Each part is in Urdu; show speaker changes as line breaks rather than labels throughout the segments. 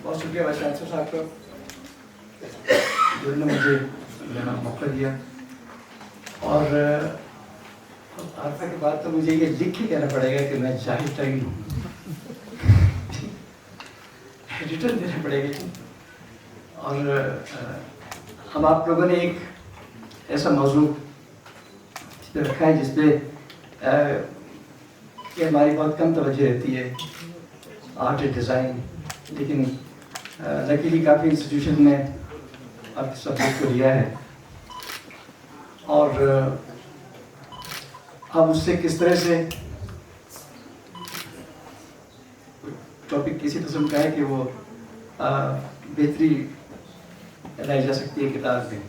بہت شکریہ وائس چانسلر صاحب کا جنہوں نے مجھے لینا موقع دیا. اور عارفہ کے بعد تو مجھے یہ لکھ کے کہنا پڑے گا کہ میں جاہل ٹائم ہوں, ریٹرن دینا پڑے گا. اور اب آپ لوگوں نے ایک ایسا موضوع رکھا ہے جس پہ کہ ہماری بہت کم توجہ رہتی ہے, آرٹ اینڈ ڈیزائن, لیکن لکیلی کافی انسٹیٹیوشن نے آپ کے سبجیکٹ کو لیا ہے. اور اب اس سے کس طرح سے ٹاپک کسی قسم کا ہے کہ وہ بہتری لائی جا سکتی ہے کتاب میں.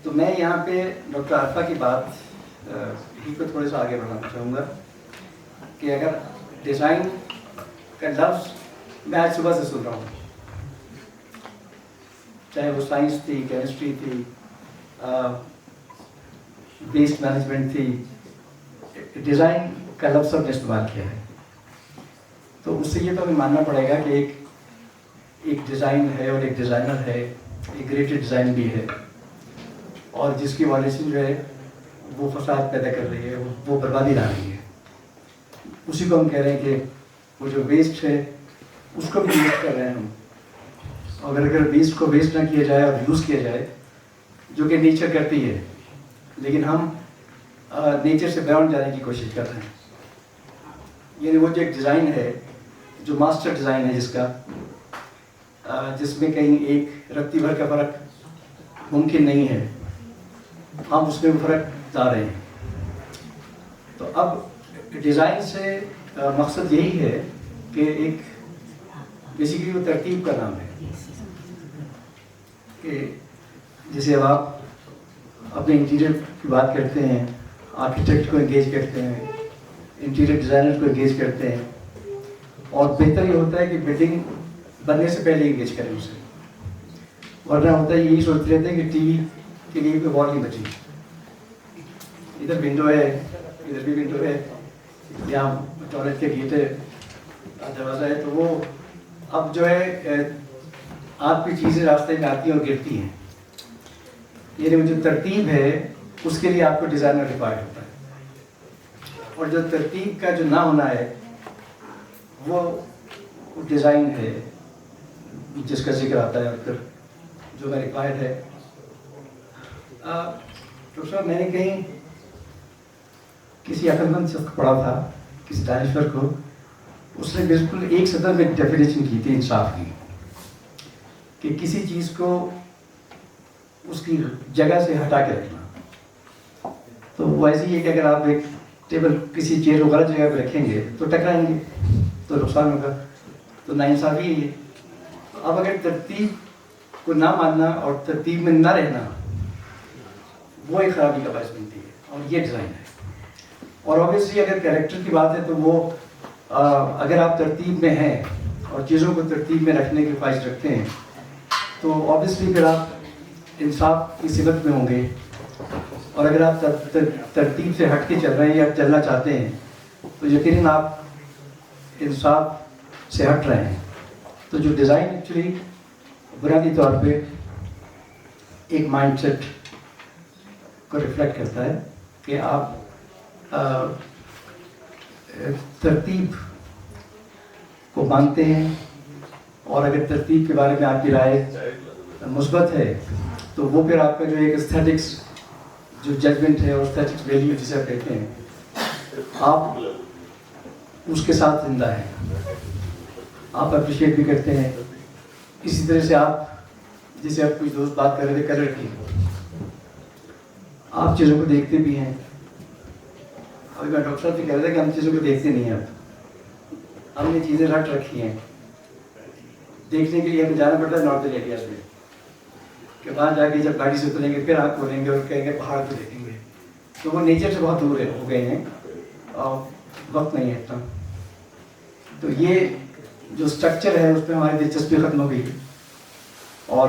تو میں یہاں پہ ڈاکٹر عارفہ کی بات ہی کو تھوڑا سا آگے بڑھانا چاہوں گا کہ اگر ڈیزائن کا لفظ میں آج صبح سے سن رہا ہوں, چاہے وہ سائنس تھی, کیمسٹری تھی, ویسٹ مینجمنٹ تھی, ڈیزائن کا لفظ سب نے استعمال کیا ہے. تو اس سے یہ تو ہمیں ماننا پڑے گا کہ ایک ڈیزائن ہے اور ایک ڈیزائنر ہے, ایک گریٹر ڈیزائن بھی ہے, اور جس کی والیوشن جو ہے وہ فساد پیدا کر رہی ہے, وہ بربادی لا رہی ہے. اسی کو ہم کہہ رہے ہیں کہ وہ جو ویسٹ ہے اس کو بھی یوز کر رہے ہیں ہم. اور اگر ویسٹ کو ویسٹ نہ کیا جائے اور یوز کیا جائے, جو کہ نیچر کرتی ہے, لیکن ہم نیچر سے بیونڈ جانے کی کوشش کر رہے ہیں. یعنی وہ جو ایک ڈیزائن ہے, جو ماسٹر ڈیزائن ہے, جس میں کہیں ایک رتی بھر کا فرق ممکن نہیں ہے, ہم اس میں فرق لا رہے ہیں. تو اب ڈیزائن سے مقصد یہی ہے کہ ایک بیسیکلی وہ ترتیب کا نام ہے کہ جیسے اب آپ اپنے انٹیریئر کی بات کرتے ہیں, آرکیٹیکٹ کو انگیج کرتے ہیں, انٹیریئر ڈیزائنر کو انگیج کرتے ہیں, اور بہتر یہ ہوتا ہے کہ بلڈنگ بننے سے پہلے انگیج کریں اسے. ورنہ ہوتا ہے یہی سوچتے رہتے ہیں کہ ٹی وی کے لیے کوئی وال نہیں بچی, ادھر ونڈو ہے, ادھر بھی ونڈو ہے, یہاں ٹوائلٹ کے گیٹ ہے, دروازہ ہے, تو وہ اب جو ہے آپ کی چیزیں راستے میں آتی ہیں اور گرتی ہیں. یعنی وہ جو ترتیب ہے اس کے لیے آپ کو ڈیزائنر ریکوائرڈ ہوتا ہے, اور جو ترتیب کا جو نہ ہونا ہے وہ ڈیزائن ہے جس کا ذکر آتا ہے, اور پھر جو میں ریکوائرڈ ہے. ڈاکٹر صاحب میں نے کہیں کسی عقل مند شخص کو پڑھا تھا, کسی دانشور کو, اس نے بالکل ایک سطر میں ڈیفینیشن کی تھی انصاف کی, کہ کسی چیز کو اس کی جگہ سے ہٹا کے رکھنا. تو وہ ایسی ہے کہ اگر آپ ایک ٹیبل کسی چیئر کو غلط جگہ پہ رکھیں گے تو ٹکرائیں گے, تو نقصان ہوگا. تو ناانصافی ہے. اب اگر ترتیب کو نہ ماننا اور ترتیب میں نہ رہنا, وہ ایک خرابی کا باعث بنتی ہے, اور یہ ڈیزائن ہے. اور اوبیسلی اگر کیریکٹر کی بات ہے تو وہ اگر آپ ترتیب میں ہیں اور چیزوں کو ترتیب میں رکھنے کی خواہش رکھتے ہیں, تو اوبیسلی پھر آپ انصاف کی صفت میں ہوں گے. اور اگر آپ ترتیب سے ہٹ کے چل رہے ہیں یا چلنا چاہتے ہیں تو یقیناً آپ انصاف سے ہٹ رہے ہیں. تو جو ڈیزائن ایکچولی بنیادی طور پہ ایک مائنڈ سیٹ کو ریفلیکٹ کرتا ہے کہ آپ ترتیب کو مانتے ہیں, اور اگر ترتیب کے بارے میں آپ کی رائے مثبت ہے تو وہ پھر آپ کا جو ایک ایستھیٹکس جو ججمنٹ ہے اور ایستھیٹکس ویلیو جسے آپ کہتے ہیں, آپ اس کے ساتھ زندہ ہیں, آپ اپریشیٹ بھی کرتے ہیں. اسی طرح سے آپ جیسے آپ کچھ دوست بات کر رہے تھے کلر کی, آپ چیزوں کو دیکھتے بھی ہیں. ابھی میں ڈاکٹر صاحب سے کہہ رہا تھا کہ ہم چیزوں کو دیکھتے نہیں ہیں, اب ہم نے چیزیں رٹ رکھی ہیں. دیکھنے کے لیے ہمیں جانا پڑتا ہے نارتھن ایریاز میں, کہ وہاں جا کے جب گاڑی سے اتریں گے پھر آپ کھولیں گے اور کہیں گے پہاڑ کو دیکھیں گے. تو وہ نیچر سے بہت دور ہو گئے ہیں اور وقت نہیں ہے اتنا. تو یہ جو اسٹرکچر ہے اس پہ ہماری دلچسپی ختم ہو گئی, اور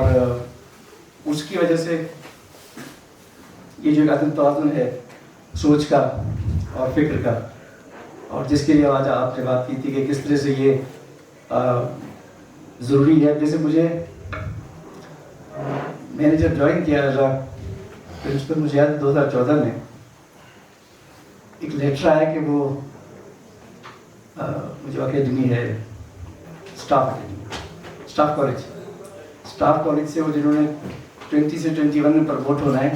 اس کی وجہ سے یہ جو عدم توازن ہے سوچ کا اور فکر کا, اور جس کے لیے آج آپ نے بات کی تھی کہ کس طرح سے یہ ضروری ہے. جیسے میں نے جب جوائن کیا تھا پرنسپل، مجھے یاد 2014 میں ایک لیٹر آیا کہ وہ جو اکیڈمی ہے اسٹاف کالج سے وہ جنہوں نے 20 سے 21 میں پروموٹ ہونا ہے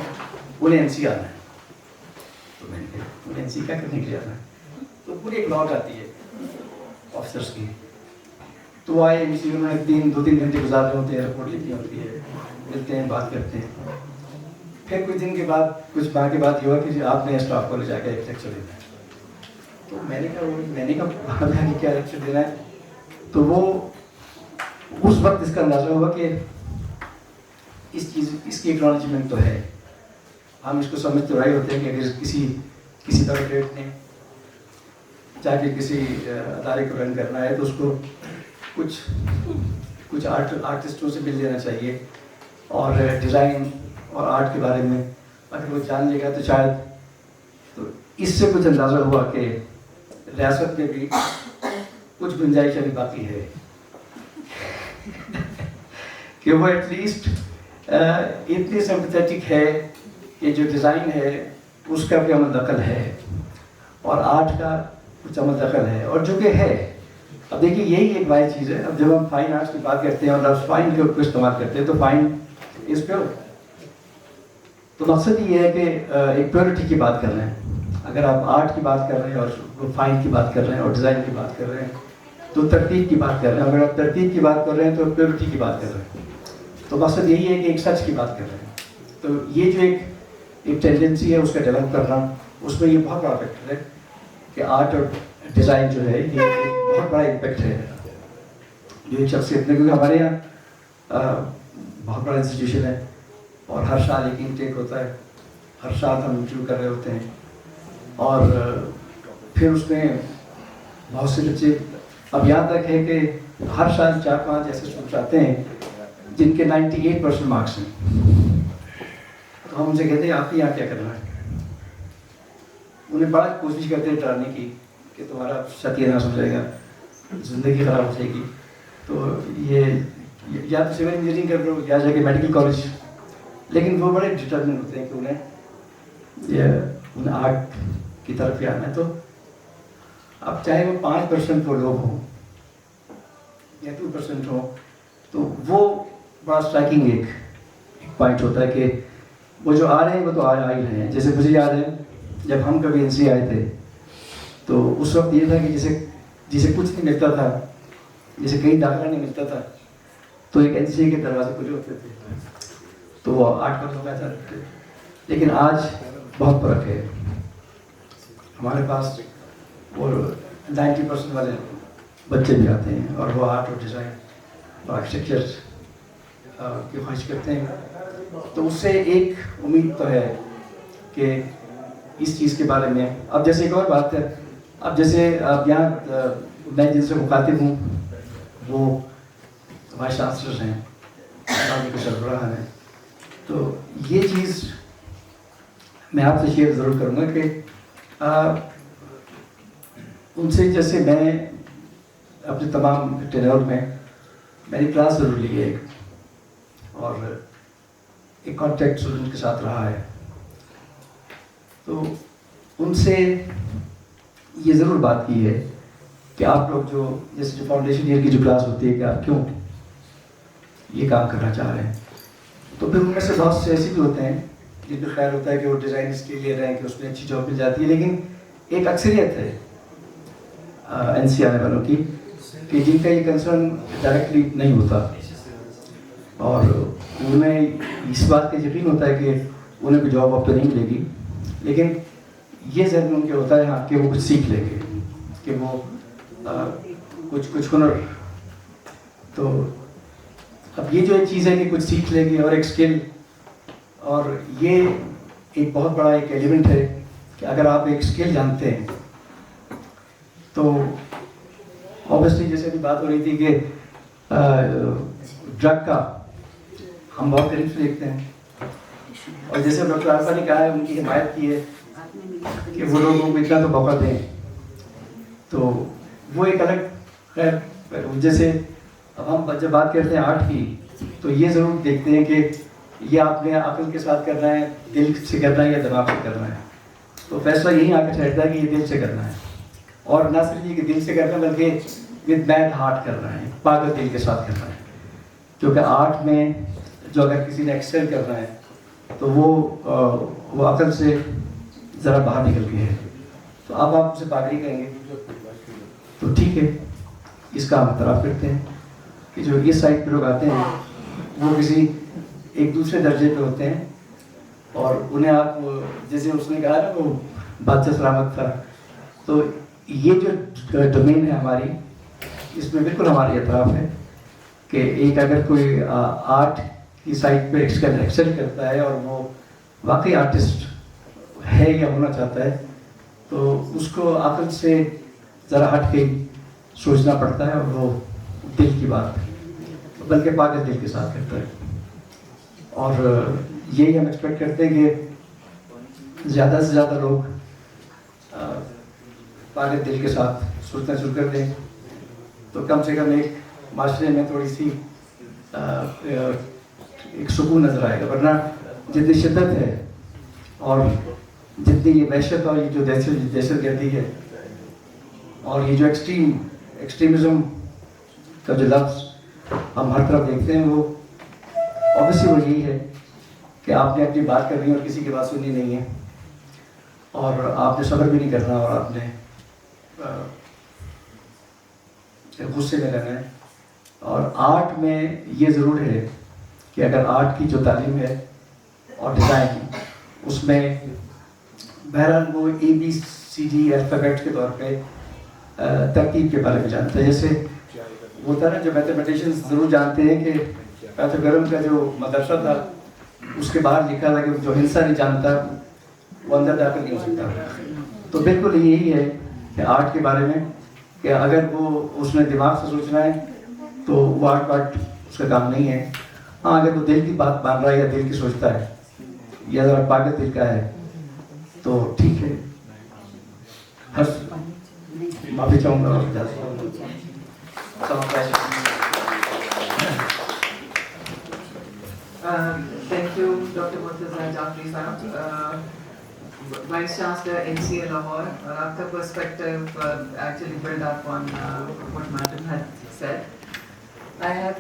انہیں این سی آنا ہے. تو میں نے کہا انہیں این سی کیا کرنے کے لیے آنا ہے؟ تو پوری ایک لاٹ آتی ہے آفیسرس کی. تو وہ آئے MC، انہوں نے 2-3 گھنٹے گزارنے ہوتے ہیں، رپورٹ لکھنی ہوتی ہے، ملتے ہیں، بات کرتے ہیں. پھر کچھ دن کے بعد، کچھ ماہ کے بعد یہ ہوا کہ آپ نے اسٹاف کالج آ کے ایک لیکچر دینا ہے. تو میں نے کہا کیا لیکچر دینا ہے. تو وہ اس وقت اس کا اندازہ ہوا کہ اس کی اکنالجمنٹ تو ہے. ہم اس کو سمجھ تو رہے ہوتے ہیں کہ اگر کسی بیوروکریٹ نے جا کے کسی ادارے کو رن کرنا ہے تو اس کو کچھ آرٹسٹوں سے مل لینا چاہیے، اور ڈیزائن اور آرٹ کے بارے میں اگر وہ جان لے گا تو شاید. تو اس سے کچھ اندازہ ہوا کہ ریاست میں بھی کچھ گنجائش ابھی باقی ہے کہ وہ ایٹ لیسٹ اتنی سمپیتھیٹک ہے کہ جو ڈیزائن ہے اس کا بھی عمل دخل ہے، اور آرٹ کا کچھ عمل دخل ہے، اور جو کہ ہے. اب دیکھیے یہی ایک واحد چیز ہے. اب جب ہم فائن آرٹس کی بات کرتے ہیں اور لفظ فائن کے کو استعمال کرتے ہیں تو فائن از پیور. تو مقصد یہ ہے کہ ایک پیورٹی کی بات کر رہے ہیں. اگر آپ آرٹ کی بات کر رہے ہیں اور فائن کی بات کر رہے ہیں اور ڈیزائن کی بات کر رہے ہیں تو ترتیب کی بات کر رہے ہیں. اگر آپ ترتیب کی بات کر رہے ہیں تو پیورٹی کی بات کر رہے ہیں. تو مقصد یہی ہے کہ ایک سچ کی بات کر رہے ہیں. تو یہ جو ایک ٹینڈنسی ہے اس کا ڈیولپ کرنا، اس میں یہ بہت بڑا فیکٹر ہے کہ آرٹ اور ڈیزائن جو ہے یہ بہت بڑا امپیکٹ ہے جو ایک شخصیت میں. کیونکہ ہمارے یہاں بہت بڑا انسٹیٹیوشن ہے اور ہر سال ایک انٹیک ہوتا ہے، ہر سال ہم انٹرویو کر رہے ہوتے ہیں، اور پھر اس میں بہت سے بچے، اب یہاں تک ہے کہ ہر سال 4-5 ایسے اسٹوڈنٹ آتے ہیں جن کے 98% مارکس ہیں. تو ہم ان سے کہتے ہیں آپ کے یہاں کیا کرنا ہے. انہیں بڑا کوشش کرتے ہیں ڈرانے کی کہ تمہارا ستیہ ناش ہو جائے گا، زندگی خراب ہو جائے گی. تو یہ یا تو سول انجینئرنگ کر لو یا جا کے میڈیکل کالج. لیکن وہ بڑے ڈٹرمن ہوتے ہیں کہ انہیں آرٹ کی طرف آنا ہے. تو اب چاہے وہ 5% وہ لوگ ہوں یا 2% ہوں، تو وہ بڑا اسٹرائکنگ ایک پوائنٹ ہوتا ہے کہ وہ جو آ رہے ہیں وہ تو آ ہی رہے ہیں. جیسے مجھے یاد ہے جب ہم کبھی این سی آئے تھے تو اس وقت یہ تھا کہ جسے کچھ نہیں ملتا تھا، جسے کہیں داخلہ نہیں ملتا تھا، تو ایک این سی کے دروازے کھلے ہوتے تھے تو وہ 8 لوگ آ جاتے تھے. لیکن آج بہت فرق ہے. ہمارے پاس وہ 90% والے بچے بھی آتے ہیں اور وہ آرٹ اور ڈیزائن اور آرکیٹیکچر کی خواہش کرتے ہیں. تو اس سے ایک امید تو ہے کہ اس چیز کے بارے میں. اب جیسے ایک اور بات ہے، اب جیسے اب یہاں میں جن سے مخاطب ہوں وہ وائس چانسلر ہیں، کے سربراہ ہیں. تو یہ چیز میں آپ سے شیئر ضرور کروں گا کہ ان سے جیسے میں اپنے تمام ٹینور میں میں نے کلاس ضرور لی ہے اور ایک کانٹیکٹ اسٹوڈنٹ کے ساتھ رہا ہے. تو ان سے یہ ضرور بات کی ہے کہ آپ لوگ جو جیسے جو فاؤنڈیشن ایئر کی جو کلاس ہوتی ہے کہ آپ کیوں یہ کام کرنا چاہ رہے ہیں. تو پھر ان میں سے بہت سے ایسے بھی ہوتے ہیں جن کو خیال ہوتا ہے کہ وہ ڈیزائن اس کے لیے رہے ہیں کہ اس میں اچھی جاب مل جاتی ہے. لیکن ایک اکثریت ہے این سی آنے والوں کی کہ جن کا یہ کنسرن ڈائریکٹلی نہیں ہوتا اور انہیں اس بات کا یقین ہوتا ہے کہ انہیں کوئی جاب اب تو نہیں ملے گی، لیکن یہ ذہن ان کے ہوتا ہے ہاں کہ وہ کچھ سیکھ لیں گے، کہ وہ کچھ ہنر. تو اب یہ جو ایک چیز ہے کہ کچھ سیکھ لیں گے اور ایک اسکل، اور یہ ایک بہت بڑا ایک ایلیمنٹ ہے کہ اگر آپ ایک اسکل جانتے ہیں تو اوبیسلی جیسے بھی بات ہو رہی تھی کہ ڈرگ کا ہم بہت قریب سے دیکھتے ہیں، اور جیسے ڈاکٹر عارفہ نے کہا ہے ان کی حمایت کی ہے کہ وہ لوگوں کو اتنا تو موقع دیں. تو وہ ایک الگ خیر جیسے اب ہم جب بات کرتے ہیں آرٹ کی تو یہ ضرور دیکھتے ہیں کہ یہ آپ نے عقل کے ساتھ کرنا ہے, دل سے کرنا ہے یا دماغ سے کرنا ہے. تو فیصلہ یہی آ کے ٹھہرتا ہے کہ یہ دل سے کرنا ہے, اور نہ صرف یہ کہ دل سے کرنا ہے بلکہ ود میڈ ہارٹ کرنا ہے, پاگل دل کے ساتھ کرنا ہے. کیونکہ آرٹ میں جو اگر کسی نے ایکسل کرنا ہے تو وہ عقل سے ذرا باہر نکل گئی ہے. تو اب آپ اسے پاگلی کہیں گے تو ٹھیک ہے, اس کا ہم اعتراف کرتے ہیں کہ جو اس سائڈ پہ لوگ آتے ہیں وہ کسی ایک دوسرے درجے پہ ہوتے ہیں, اور انہیں آپ جیسے اس نے کہا نا وہ بادشاہ سلامت تھا, تو یہ جو ڈومین ہے ہماری, اس میں بالکل ہماری اعتراف ہے کہ ایک اگر کوئی آرٹ کی سائڈ پہ ایکسل کرتا ہے اور وہ واقعی آرٹسٹ ہے یا ہونا چاہتا ہے تو اس کو عقل سے ذرا ہٹ کے سوچنا پڑتا ہے, اور وہ دل کی بات بلکہ پاگل دل کے ساتھ کرتا ہے. اور یہی ہم ایکسپیکٹ کرتے ہیں کہ زیادہ سے زیادہ لوگ پاگل دل کے ساتھ سوچنا شروع کر دیں تو کم سے کم ایک معاشرے میں تھوڑی سی ایک سکون نظر آئے گا. ورنہ جتنی شدت ہے اور جتنی یہ وحشت اور یہ جو دہشت گردی ہے اور یہ جو ایکسٹریمزم کا جو لفظ ہم ہر طرف دیکھتے ہیں, وہ اوبیسلی وہ یہی ہے کہ آپ نے اپنی بات کرنی اور کسی کی بات سننی نہیں ہے, اور آپ نے صبر بھی نہیں کرنا, اور آپ نے غصے میں رہنا ہے. اور آرٹ میں یہ ضرور ہے کہ اگر آرٹ کی جو تعلیم ہے اور ڈیزائن کی, اس میں بہرحال وہ ABCD الفابیٹ کے طور پہ ترکیب کے بارے میں جانتا ہے. جیسے ہوتا ہے نا, جو میتھمیٹیشینس ضرور جانتے ہیں کہ پیتھاگورم کا جو مدرسہ تھا اس کے باہر لکھا تھا کہ جو ہندسہ نہیں جانتا وہ اندر داخل نہیں ہو سکتا. تو بالکل یہی ہے کہ آرٹ کے بارے میں کہ اگر وہ اس نے دماغ سے سوچنا ہے تو وہ آرٹ اس کا کام نہیں ہے. ہاں, اگر وہ دل کی بات مان رہا ہے یا دل کی سوچتا ہے یا ذرا پاگل دل کا ہے تو ٹھیک ہے. معافی چاہوں گا اور
thank you, Dr. Murtaza Jafri Sahab, Vice Chancellor NCA Lahore. Aapka perspective actually built up on what Madam had said. I have